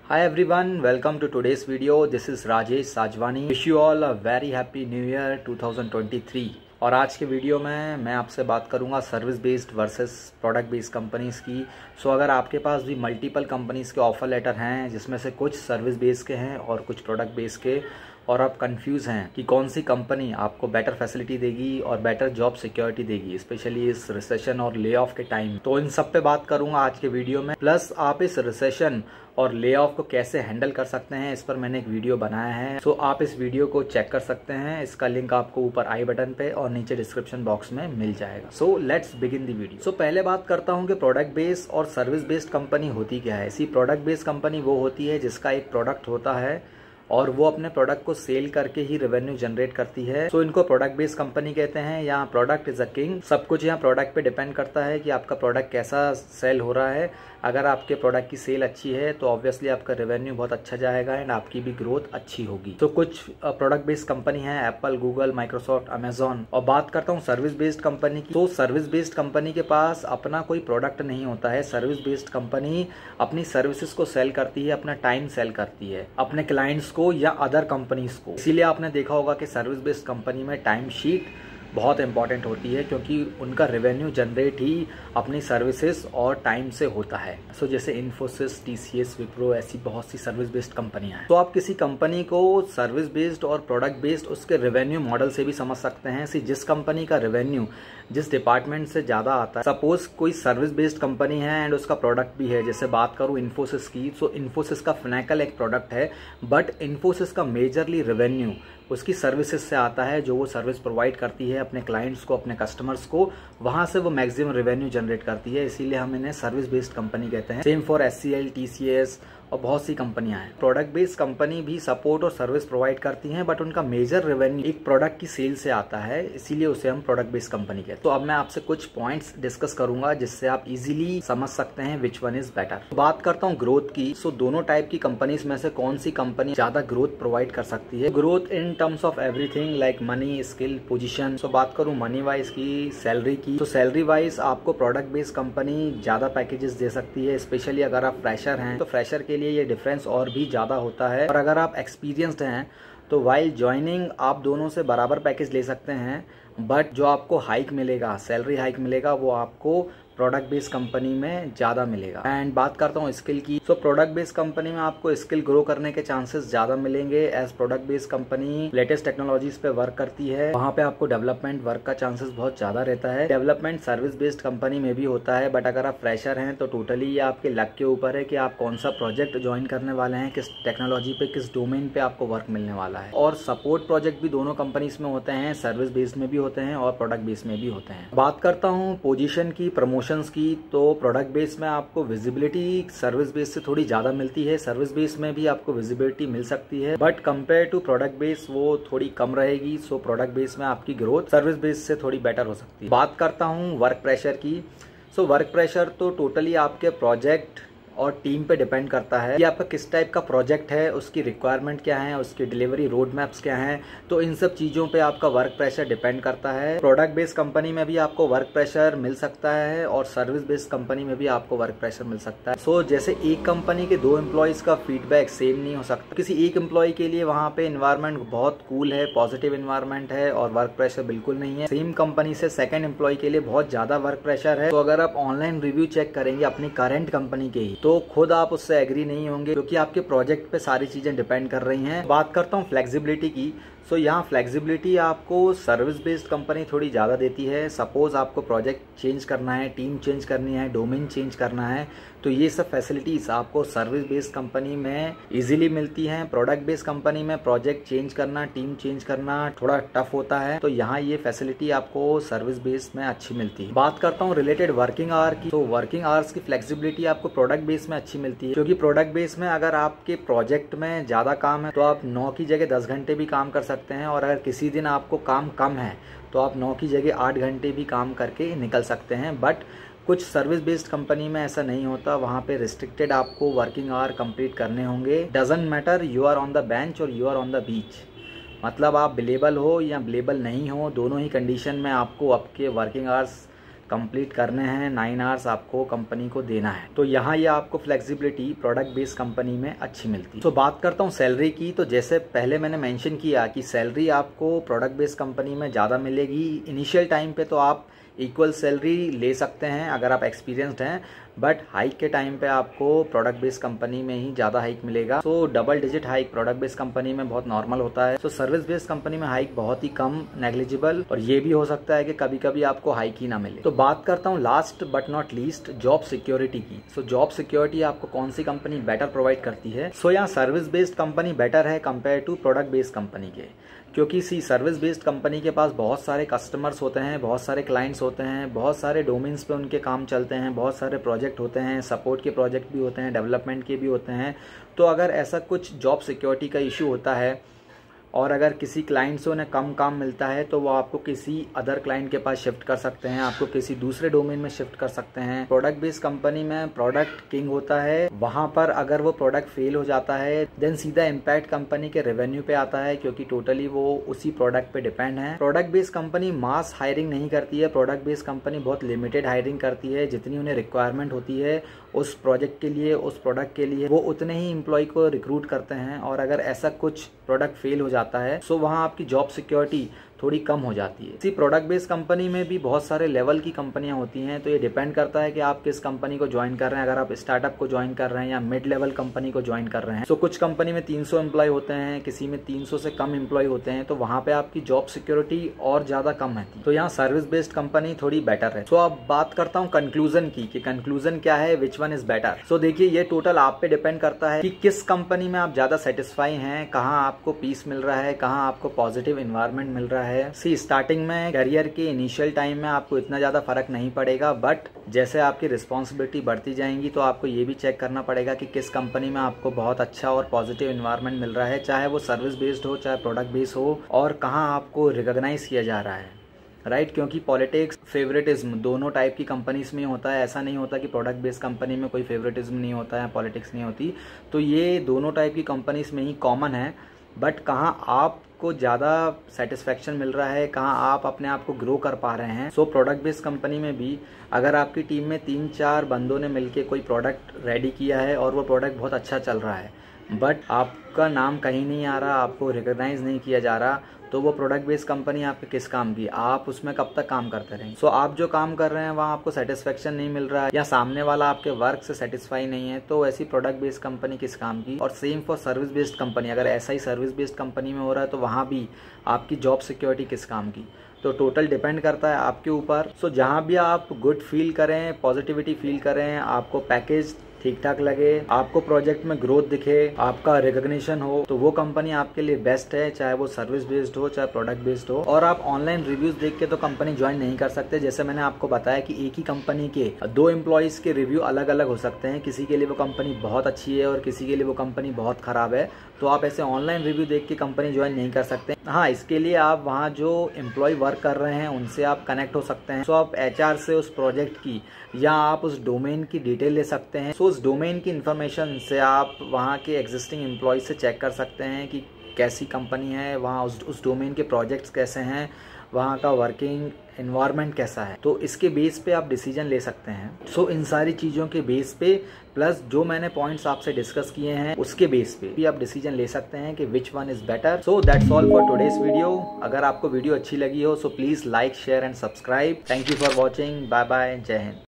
Hi everyone, welcome to today's video. This is Rajesh Sajwani. Wish you all a very happy new year 2023. और आज के video में मैं आपसे बात करूंगा service based versus product based companies की। सो अगर आपके पास भी मल्टीपल कंपनीज़ के ऑफर लेटर हैं जिसमें से कुछ सर्विस बेस्ड के हैं और कुछ प्रोडक्ट बेस्ड के, और आप कंफ्यूज हैं कि कौन सी कंपनी आपको बेटर फैसिलिटी देगी और बेटर जॉब सिक्योरिटी देगी, स्पेशली इस रिसेशन और ले ऑफ के टाइम, तो इन सब पे बात करूंगा आज के वीडियो में। प्लस आप इस रिसेशन और ले ऑफ को कैसे हैंडल कर सकते हैं, इस पर मैंने एक वीडियो बनाया है। सो आप इस वीडियो को चेक कर सकते हैं। इसका लिंक आपको ऊपर आई बटन पे और नीचे डिस्क्रिप्शन बॉक्स में मिल जाएगा। So let's begin the video. So पहले बात करता हूँ कि प्रोडक्ट बेस्ड और सर्विस बेस्ड कंपनी होती क्या है। इसी प्रोडक्ट बेस्ड कंपनी वो होती है जिसका एक प्रोडक्ट होता है और वो अपने प्रोडक्ट को सेल करके ही रेवेन्यू जनरेट करती है। सो इनको प्रोडक्ट बेस्ड कंपनी कहते हैं। यहाँ प्रोडक्ट इज अ किंग। सब कुछ यहाँ प्रोडक्ट पे डिपेंड करता है कि आपका प्रोडक्ट कैसा सेल हो रहा है। अगर आपके प्रोडक्ट की सेल अच्छी है तो ऑब्वियसली आपका रेवेन्यू बहुत अच्छा जाएगा एंड आपकी भी ग्रोथ अच्छी होगी। तो कुछ प्रोडक्ट बेस्ड कंपनी है, एप्पल, गूगल, माइक्रोसॉफ्ट, अमेजॉन। और बात करता हूँ सर्विस बेस्ड कंपनी की। तो सर्विस बेस्ड कंपनी के पास अपना कोई प्रोडक्ट नहीं होता है। सर्विस बेस्ड कंपनी अपनी सर्विसेज को सेल करती है, अपना टाइम सेल करती है अपने क्लाइंट्स को या अदर कंपनीज को। इसीलिए आपने देखा होगा कि सर्विस बेस्ड कंपनी में टाइम शीट बहुत इंपॉर्टेंट होती है, क्योंकि उनका रेवेन्यू जनरेट ही अपनी सर्विसेज और टाइम से होता है। सो जैसे इन्फोसिस, टीसीएस, विप्रो, ऐसी बहुत सी सर्विस बेस्ड कंपनियां हैं। तो आप किसी कंपनी को सर्विस बेस्ड और प्रोडक्ट बेस्ड उसके रेवेन्यू मॉडल से भी समझ सकते हैं। जिस कंपनी का रेवेन्यू जिस डिपार्टमेंट से ज्यादा आता है, सपोज कोई सर्विस बेस्ड कंपनी है एंड उसका प्रोडक्ट भी है, जैसे बात करूं इन्फोसिस की। सो इन्फोसिस का फिनेकल एक प्रोडक्ट है, बट इन्फोसिस का मेजरली रेवेन्यू उसकी सर्विसेज से आता है, जो वो सर्विस प्रोवाइड करती है अपने क्लाइंट्स को, अपने कस्टमर्स को। वहां से वो मैक्सिमम रेवेन्यू जनरेट करती है, इसीलिए हम इन्हें सर्विस बेस्ड कंपनी कहते हैं। सेम फॉर एचसीएल, टीसीएस और बहुत सी कंपनियां हैं। प्रोडक्ट बेस्ड कंपनी भी सपोर्ट और सर्विस प्रोवाइड करती हैं, बट उनका मेजर रेवेन्यू एक प्रोडक्ट की सेल से आता है, इसीलिए उसे हम प्रोडक्ट बेस्ड कंपनी कहते हैं। तो अब मैं आपसे कुछ पॉइंट्स डिस्कस करूंगा जिससे आप इजीली समझ सकते हैं विच वन इज बेटर। बात करता हूँ ग्रोथ की। सो दोनों टाइप की कंपनीज में से कौन सी कंपनी ज्यादा ग्रोथ प्रोवाइड कर सकती है। Growth in terms of everything like money, skill, position. So बात करूँ मनी वाइज की, सैलरी की, तो सैलरी वाइज आपको प्रोडक्ट बेस्ड कंपनी ज्यादा पैकेजेस दे सकती है, स्पेशली अगर आप फ्रेशर हैं तो फ्रेशर के लिए ये डिफरेंस और भी ज्यादा होता है। और अगर आप एक्सपीरियंस्ड हैं तो वाइल ज्वाइनिंग आप दोनों से बराबर पैकेज ले सकते हैं, बट जो आपको हाइक मिलेगा, सैलरी हाइक मिलेगा, वो आपको प्रोडक्ट बेस्ड कंपनी में ज्यादा मिलेगा। एंड बात करता हूँ स्किल की। सो प्रोडक्ट बेस्ड कंपनी में आपको स्किल ग्रो करने के चांसेस ज्यादा मिलेंगे, as product based company latest technologies पे वर्क करती है। वहाँ पे आपको डेवलपमेंट वर्क का चांसेस बहुत ज्यादा रहता है। डेवलपमेंट सर्विस बेस्ड कंपनी में भी होता है, बट अगर आप फ्रेशर हैं तो टोटली ये आपके लक के ऊपर है कि आप कौन सा प्रोजेक्ट ज्वाइन करने वाले हैं, किस टेक्नोलॉजी पे, किस डोमेन पे आपको वर्क मिलने वाला है। और सपोर्ट प्रोजेक्ट भी दोनों कंपनीज में होते हैं, सर्विस बेस्ड में भी होते हैं और प्रोडक्ट बेस्ड में भी होते हैं। बात करता हूँ पोजीशन की, प्रमोशंस की। तो प्रोडक्ट बेस में आपको विजिबिलिटी सर्विस बेस से थोड़ी ज्यादा मिलती है। सर्विस बेस में भी आपको विजिबिलिटी मिल सकती है, but compare to product base वो थोड़ी कम रहेगी। सो प्रोडक्ट बेस में आपकी ग्रोथ सर्विस बेस से थोड़ी बेटर हो सकती है। बात करता हूँ वर्क प्रेशर की। सो वर्क प्रेशर तो टोटली आपके प्रोजेक्ट और टीम पे डिपेंड करता है कि आपका किस टाइप का प्रोजेक्ट है, उसकी रिक्वायरमेंट क्या है, उसकी डिलीवरी रोड मैप्स क्या हैं। तो इन सब चीजों पे आपका वर्क प्रेशर डिपेंड करता है। प्रोडक्ट बेस्ड कंपनी में भी आपको वर्क प्रेशर मिल सकता है और सर्विस बेस्ड कंपनी में भी आपको वर्क प्रेशर मिल सकता है। सो जैसे एक कंपनी के दो एम्प्लॉयज का फीडबैक सेम नहीं हो सकता। किसी एक एम्प्लॉय के लिए वहाँ पे इन्वायरमेंट बहुत कूल है, पॉजिटिव इन्वायरमेंट है और वर्क प्रेशर बिल्कुल नहीं है। सेम कंपनी से सेकंड एम्प्लॉय के लिए बहुत ज्यादा वर्क प्रेशर है। तो अगर आप ऑनलाइन रिव्यू चेक करेंगे अपनी करंट कंपनी के ही, तो खुद आप उससे एग्री नहीं होंगे, क्योंकि आपके प्रोजेक्ट पे सारी चीजें डिपेंड कर रही हैं। बात करता हूँ फ्लेक्सिबिलिटी की। सो यहाँ फ्लेक्सिबिलिटी आपको सर्विस बेस्ड कंपनी थोड़ी ज़्यादा देती है। सपोज आपको प्रोजेक्ट चेंज करना है, टीम चेंज करनी है, डोमेन चेंज करना है, तो ये सब फैसिलिटीज़ आपको सर्विस बेस्ड कंपनी में इजीली मिलती हैं। प्रोडक्ट बेस्ड कंपनी में प्रोजेक्ट चेंज करना, टीम चेंज करना थोड़ा टफ होता है। तो यहाँ ये फैसिलिटी आपको सर्विस बेस्ड में अच्छी मिलती है। बात करता हूँ रिलेटेड वर्किंग आवर की। तो वर्किंग आवर्स की फ्लेक्सिबिलिटी आपको प्रोडक्ट बेस्ड में अच्छी मिलती है, क्योंकि प्रोडक्ट बेस्ड में अगर आपके प्रोजेक्ट में ज़्यादा काम है तो आप 9 की जगह 10 घंटे भी काम कर सकते हैं, और अगर किसी दिन आपको काम कम है तो आप 9 की जगह 8 घंटे भी काम करके निकल सकते हैं। बट कुछ सर्विस बेस्ड कंपनी में ऐसा नहीं होता, वहाँ पे रिस्ट्रिक्टेड आपको वर्किंग आवर कंप्लीट करने होंगे। Doesn't matter you are on the bench और you are on the beach, मतलब आप बिलेबल हो या बिलेबल नहीं हो, दोनों ही कंडीशन में आपको आपके वर्किंग आवर्स कंप्लीट करने हैं, 9 आवर्स आपको कंपनी को देना है। तो यहाँ ये आपको फ्लेक्सिबिलिटी प्रोडक्ट बेस्ड कंपनी में अच्छी मिलती है। तो बात करता हूँ सैलरी की। तो जैसे पहले मैंने मेंशन किया कि सैलरी आपको प्रोडक्ट बेस्ड कंपनी में ज़्यादा मिलेगी। इनिशियल टाइम पे तो आप इक्वल सैलरी ले सकते हैं अगर आप एक्सपीरियंस्ड हैं, बट हाइक के टाइम पे आपको प्रोडक्ट बेस्ड कंपनी में ही ज़्यादा हाइक मिलेगा। सो double digit hike product based company में बहुत नॉर्मल होता है। सो सर्विस बेस्ड कंपनी में हाइक बहुत ही कम, नेग्लिजिबल, और ये भी हो सकता है कि कभी कभी आपको हाइक ही ना मिले। तो बात करता हूँ last but not least job security की। सो जॉब सिक्योरिटी आपको कौन सी कंपनी बेटर प्रोवाइड करती है? सो यहाँ सर्विस बेस्ड कंपनी बेटर है compare to product based company के, क्योंकि सर्विस बेस्ड कंपनी के पास बहुत सारे कस्टमर्स होते हैं, बहुत सारे क्लाइंट्स होते हैं, बहुत सारे डोमेन्स पे उनके काम चलते हैं, बहुत सारे प्रोजेक्ट होते हैं, सपोर्ट के प्रोजेक्ट भी होते हैं, डेवलपमेंट के भी होते हैं। तो अगर ऐसा कुछ जॉब सिक्योरिटी का इशू होता है और अगर किसी क्लाइंट से उन्हें कम काम मिलता है तो वो आपको किसी अदर क्लाइंट के पास शिफ्ट कर सकते हैं, आपको किसी दूसरे डोमेन में शिफ्ट कर सकते हैं। प्रोडक्ट बेस्ड कंपनी में प्रोडक्ट किंग होता है, वहां पर अगर वो प्रोडक्ट फेल हो जाता है देन सीधा इम्पैक्ट कंपनी के रेवेन्यू पे आता है, क्योंकि टोटली वो उसी प्रोडक्ट पे डिपेंड है। Product based company mass hiring नहीं करती है, प्रोडक्ट बेस्ड कंपनी बहुत लिमिटेड हायरिंग करती है। जितनी उन्हें रिक्वायरमेंट होती है उस प्रोजेक्ट के लिए, उस प्रोडक्ट के लिए, वो उतने ही एम्प्लॉय को रिक्रूट करते हैं। और अगर ऐसा कुछ प्रोडक्ट फेल हो जाता है सो वहाँ आपकी जॉब सिक्योरिटी थोड़ी कम हो जाती है। इसी प्रोडक्ट बेस्ड कंपनी में भी बहुत सारे लेवल की कंपनियां होती हैं, तो ये डिपेंड करता है कि आप किस कंपनी को ज्वाइन कर रहे हैं। अगर आप स्टार्टअप को ज्वाइन कर रहे हैं या मिड लेवल कंपनी को ज्वाइन कर रहे हैं, तो कुछ कंपनी में 300 एम्प्लॉय होते हैं, किसी में 300 से कम एम्प्लॉय होते हैं, तो वहां पे आपकी जॉब सिक्योरिटी और ज्यादा कम है। तो यहाँ सर्विस बेस्ड कंपनी थोड़ी बेटर है। तो अब बात करता हूँ कंक्लूजन की, कि कंक्लूजन क्या है, विच वन इज बेटर। सो देखिए, ये टोटल आप पे डिपेंड करता है कि किस कंपनी में आप ज्यादा सेटिस्फाई हैं, कहाँ आपको पीस मिल रहा है, कहाँ आपको पॉजिटिव एनवायरमेंट मिल रहा है। स्टार्टिंग में करियर के इनिशियल टाइम में आपको इतना ज्यादा फर्क नहीं पड़ेगा, बट जैसे आपकी रिस्पॉन्सिबिलिटी बढ़ती जाएंगी तो आपको ये भी चेक करना पड़ेगा कि किस कंपनी में आपको बहुत अच्छा और पॉजिटिव एनवायरनमेंट मिल रहा है, चाहे वो सर्विस बेस्ड हो चाहे प्रोडक्ट बेस्ड हो, और कहाँ आपको रिकॉग्नाइज किया जा रहा है, राइट। क्योंकि पॉलिटिक्स, फेवरेटिज्म दोनों टाइप की कंपनीज में होता है। ऐसा नहीं होता कि प्रोडक्ट बेस्ड कंपनी में कोई फेवरेटिज्म नहीं होता है, पॉलिटिक्स नहीं होती। तो ये दोनों टाइप की कंपनीज में ही कॉमन है, बट कहाँ आपको ज़्यादा सेटिस्फैक्शन मिल रहा है, कहाँ आप अपने आप को ग्रो कर पा रहे हैं। सो प्रोडक्ट बेस्ड कंपनी में भी अगर आपकी टीम में 3-4 बंदों ने मिलके कोई प्रोडक्ट रेडी किया है और वो प्रोडक्ट बहुत अच्छा चल रहा है, बट आपका नाम कहीं नहीं आ रहा, आपको रिकॉग्नाइज नहीं किया जा रहा, तो वो प्रोडक्ट बेस्ड कंपनी आपके किस काम की, आप उसमें कब तक काम करते रहेंगे। सो आप जो काम कर रहे हैं वहाँ आपको सेटिस्फेक्शन नहीं मिल रहा है, या सामने वाला आपके वर्क से सेटिस्फाई नहीं है, तो ऐसी प्रोडक्ट बेस्ड कंपनी किस काम की। और same for service based company, अगर ऐसा ही सर्विस बेस्ड कंपनी में हो रहा है तो वहाँ भी आपकी जॉब सिक्योरिटी किस काम की। तो टोटल डिपेंड करता है आपके ऊपर। सो जहाँ भी आप गुड फील करें, पॉजिटिविटी फील करें, आपको पैकेज ठीक ठाक लगे, आपको प्रोजेक्ट में ग्रोथ दिखे, आपका रिकॉग्निशन हो, तो वो कंपनी आपके लिए बेस्ट है, चाहे वो सर्विस बेस्ड हो चाहे प्रोडक्ट बेस्ड हो। और आप ऑनलाइन रिव्यूज देख के तो कंपनी ज्वाइन नहीं कर सकते। जैसे मैंने आपको बताया कि एक ही कंपनी के 2 एम्प्लॉइज के रिव्यू अलग अलग हो सकते हैं, किसी के लिए वो कंपनी बहुत अच्छी है और किसी के लिए वो कंपनी बहुत खराब है। तो आप ऐसे ऑनलाइन रिव्यू देख के कंपनी ज्वाइन नहीं कर सकते। हाँ, इसके लिए आप वहाँ जो एम्प्लॉय वर्क कर रहे हैं उनसे आप कनेक्ट हो सकते हैं। सो आप HR से उस प्रोजेक्ट की या आप उस डोमेन की डिटेल ले सकते हैं। सो उस डोमेन की इंफॉर्मेशन से आप वहाँ के एग्जिस्टिंग एम्प्लॉय से चेक कर सकते हैं कि कैसी कंपनी है, वहाँ उस डोमेन के प्रोजेक्ट्स कैसे हैं, वहाँ का वर्किंग एनवायरनमेंट कैसा है। तो इसके बेस पे आप डिसीजन ले सकते हैं। सो इन सारी चीज़ों के बेस पे प्लस जो मैंने पॉइंट्स आपसे डिस्कस किए हैं उसके बेस पे भी आप डिसीजन ले सकते हैं कि which one is better. So that's all for today's video. अगर आपको वीडियो अच्छी लगी हो so please like, share and subscribe. Thank you for watching. Bye bye. जय हिंद।